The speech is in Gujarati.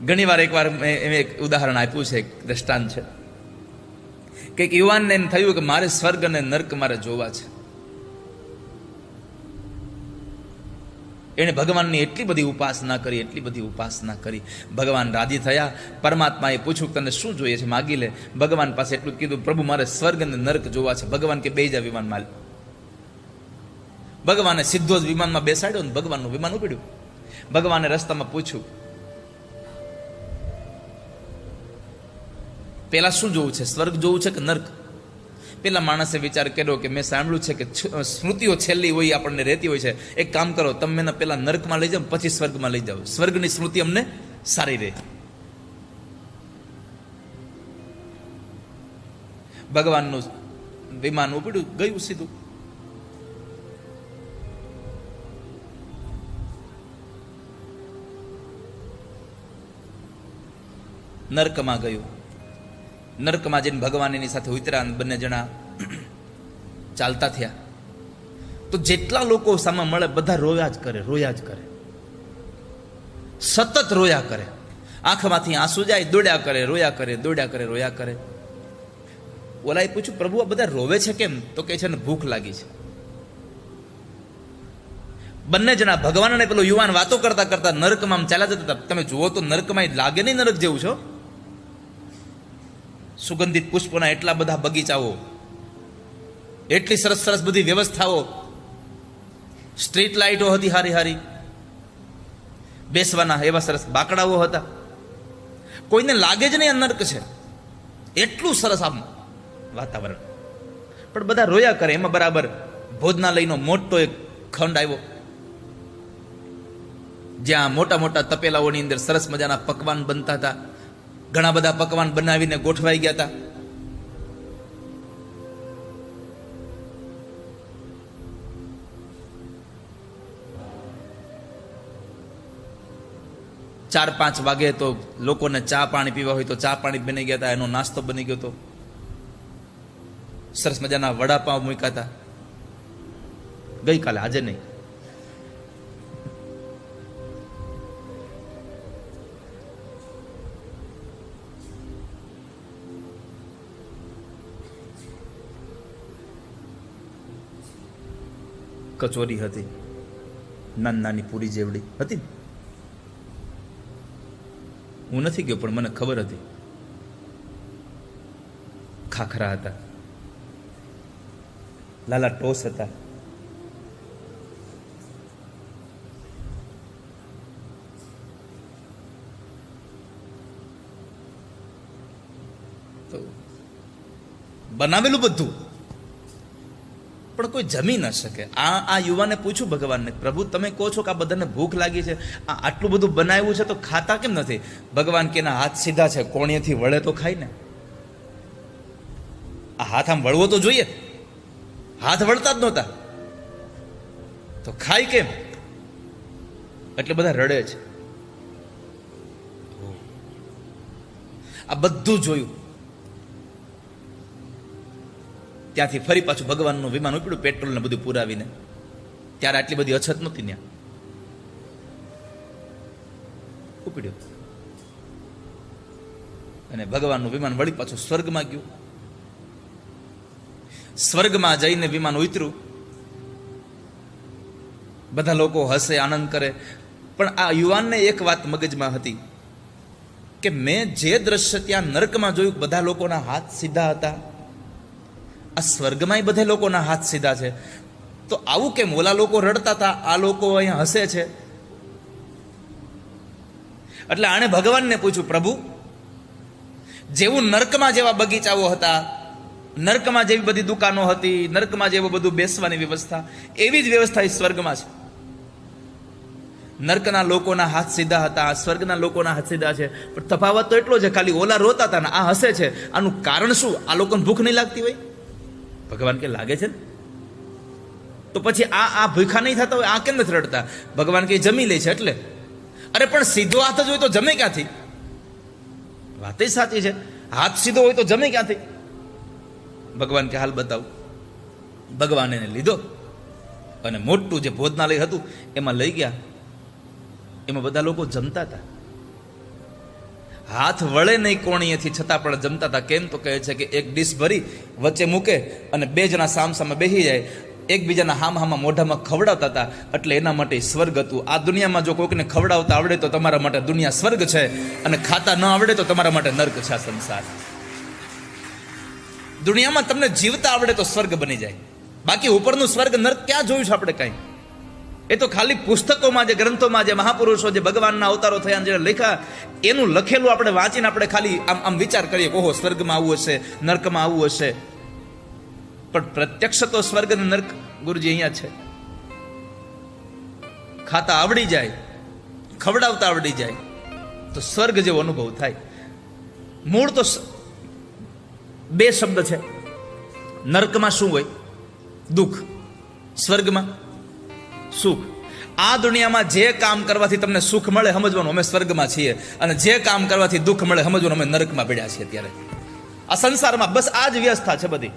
ઘણી વાર એકવાર મેં એક ઉદાહરણ આપ્યું છે, એક દ્રષ્ટાંત છે કે એક યુવાનને એમ થયું કે મારે સ્વર્ગ અને નર્ક મારે જોવા છે. એણે ભગવાનની એટલી બધી ઉપાસના કરી, ભગવાન રાજી થયા. પરમાત્માએ પૂછ્યું તને શું જોઈએ છે, માગી લે. ભગવાન પાસે એટલું કીધું, પ્રભુ મારે સ્વર્ગ અને નર્ક જોવા છે. ભગવાન કે બેહી જા વિમાનમાં. ભગવાને સીધો જ વિમાનમાં બેસાડ્યો ને ભગવાનનું વિમાન ઉપડ્યું. ભગવાને રસ્તામાં પૂછ્યું, પેલા શું જોવું છે, સ્વર્ગ જોવું છે કે નર્ક? પેલા માણસે વિચાર કર્યો કે મેં સાંભળ્યું છે કે સ્મૃતિઓ છેલ્લી હોય આપણને રહેતી હોય છે. એક કામ કરો, તમે મને પેલા નર્કમાં લઈ જાઓ, પછી સ્વર્ગમાં લઈ જાઓ. સ્વર્ગની સ્મૃતિ અમને સારી રહે. ભગવાનનું વિમાન ઉપડ્યું, ગયું સીધું. નર્કમાં ગયું. નર્કમાં જઈને ભગવાન એની સાથે ઉતર્યા. બંને જણા ચાલતા થયા તો જેટલા લોકો સામે મળે બધા રોયા જ કરે, સતત રોયા કરે. આંખમાંથી આંસુ જાય, દોડ્યા કરે, રોયા કરે. ઓલાએ પૂછ્યું, પ્રભુ આ બધા રોવે છે કેમ? તો કે છે ને ભૂખ લાગી છે. બંને જણા ભગવાન અને પેલો યુવાન વાતો કરતા કરતા નર્કમાં ચાલ્યા જતા હતા. તમે જુઓ તો નર્કમાં લાગે નહીં નરક જેવું છો. સુગંધિત પુષ્પોના એટલા બધા બગીચાઓ, એટલી સરસ સરસ બધી વ્યવસ્થાઓ, સ્ટ્રીટ લાઇટો હતી હારી, બેસવાના એવા સરસ બાકડાઓ હતા. કોઈને લાગે જ નહીં આ નર્ક છે, એટલું સરસ આમ વાતાવરણ. પણ બધા રોયા કરે. એમાં બરાબર ભોજનાલયનો મોટો એક ખંડ આવ્યો, જ્યાં મોટા મોટા તપેલાઓની અંદર સરસ મજાના પકવાન બનતા હતા. ઘણા બધા પકવાન બનાવીને ગોઠવાઈ ગયા હતા. ચાર 5 વાગે તો લોકોને ચા પાણી પીવા હોય તો ચા પાણી બની ગયા હતા. એનો નાસ્તો બની ગયો હતો. સરસ મજાના વડાપાવ મૂક્યા હતા. ગઈકાલે, આજે નહીં. કચોરી હતી, નાની પૂરી જેવડી હતી. હું નથી ગયો પણ મને ખબર હતી. ખાખરા હતા, લાલા ટોસ હતા. તો બનાવેલું બધું, પણ કોઈ જમી ન શકે. આ યુવાને પૂછ્યું ભગવાનને, પ્રભુ તમે કહો છો કે આ બધાને ભૂખ લાગી છે, આ આટલું બધું બનાવ્યું છે તો ખાતા કેમ નથી? ભગવાન કે ના, હાથ સીધા છે, કોણીએથી વળે તો ખાય ને. આ હાથ આમ વળવો તો જોઈએ, હાથ વળતા જ નહોતા તો ખાય કેમ? એટલે બધા રડે છે. આ બધું જોયું. ત્યાંથી ફરી પાછું ભગવાનનું વિમાન ઉપડ્યું, પેટ્રોલ ને બધું પુરાવીને. ત્યારે આટલી બધી અછત નહોતી ત્યાં. ઉપડ્યું અને ભગવાનનું વિમાન વળી પાછું સ્વર્ગમાં ગયું. સ્વર્ગમાં જઈને વિમાન ઉતર્યું. બધા લોકો હસે, આનંદ કરે. પણ આ યુવાનને એક વાત મગજમાં હતી કે મેં જે દ્રશ્ય ત્યાં નર્કમાં જોયું, બધા લોકોના હાથ સીધા હતા, આ સ્વર્ગમાંય બધા લોકોના હાથ સીધા છે. તો આવું કેમ? ઓલા લોકો રડતા હતા, આ લોકો અહીંયા હસે છે. એટલે આણે ભગવાનને પૂછ્યું, પ્રભુ જેવું નર્કમાં જેવા બગીચાઓ હતા, નર્કમાં જેવી બધી દુકાનો હતી, નર્કમાં જેવું બધું બેસવાની વ્યવસ્થા, એવી જ વ્યવસ્થા સ્વર્ગમાં છે. નર્કના લોકોના હાથ સીધા હતા, સ્વર્ગના લોકોના હાથ સીધા છે. પણ તફાવત તો એટલો છે, ખાલી ઓલા રોતા હતા ને આ હસે છે. આનું કારણ શું? આ લોકોને ભૂખ નહીં લાગતી હોય? ભગવાન કે લાગે છે ને. તો પછી આ ભૂખા નહીં થતા હોય, આ કેમ નથી રડતા? ભગવાન કે જમી લે છે એટલે. અરે પણ સીધો હાથ જ હોય તો જમે ક્યાંથી? વાત જ સાચી છે, હાથ સીધો હોય તો જમે ક્યાંથી? ભગવાન કે હાલ બતાવું. ભગવાન એને લીધો અને મોટું જે ભોજનાલય હતું એમાં લઈ ગયા. એમાં બધા લોકો જમતા હતા. હાથ વળે નહીં કોણીએથી છતાં પણ જમતા હતા. કેમ તો કહે છે કે એક ડીશ ભરી વચ્ચે મૂકે અને બે જણા સામસામે બેસી જાય, એકબીજાના હામાં મોઢામાં ખવડાવતા હતા. એટલે એના માટે સ્વર્ગ હતું. આ દુનિયામાં જો કોઈકને ખવડાવતા આવડે તો તમારા માટે દુનિયા સ્વર્ગ છે, અને ખાતા ન આવડે તો તમારા માટે નર્ક છે આ સંસાર. દુનિયામાં તમને જીવતા આવડે તો સ્વર્ગ બની જાય, બાકી ઉપરનું સ્વર્ગ નર્ક ક્યાં જોયું છે આપણે કાંઈ? એ તો ખાલી પુસ્તકોમાં, જે ગ્રંથોમાં, જે મહાપુરુષો, જે ભગવાનના અવતારો થયા, જે લખ્યા, એનું લખેલું આપણે વાંચીને આપણે ખાલી આમ વિચાર કરીએ કે ઓહો સ્વર્ગમાં આવું હશે, નર્કમાં આવું હશે. પણ પ્રત્યક્ષ તો સ્વર્ગ અને નર્ક ગુરુજી અહીંયા છે. ખાતા આવડી જાય, ખવડાવતા આવડી જાય તો સ્વર્ગ જેવો અનુભવ થાય. મૂળ તો બે શબ્દ છે. નર્કમાં શું હોય? દુઃખ. સ્વર્ગમાં સુખ. આ દુનિયામાં જે કામ કરવાથી તમને સુખ મળે સમજવાનું અમે સ્વર્ગમાં છીએ, અને જે કામ કરવાથી દુઃખ મળે સમજવાનું અમે નર્કમાં પડ્યા છીએ. અત્યારે આ સંસારમાં બસ આ જ વ્યવસ્થા છે બધી.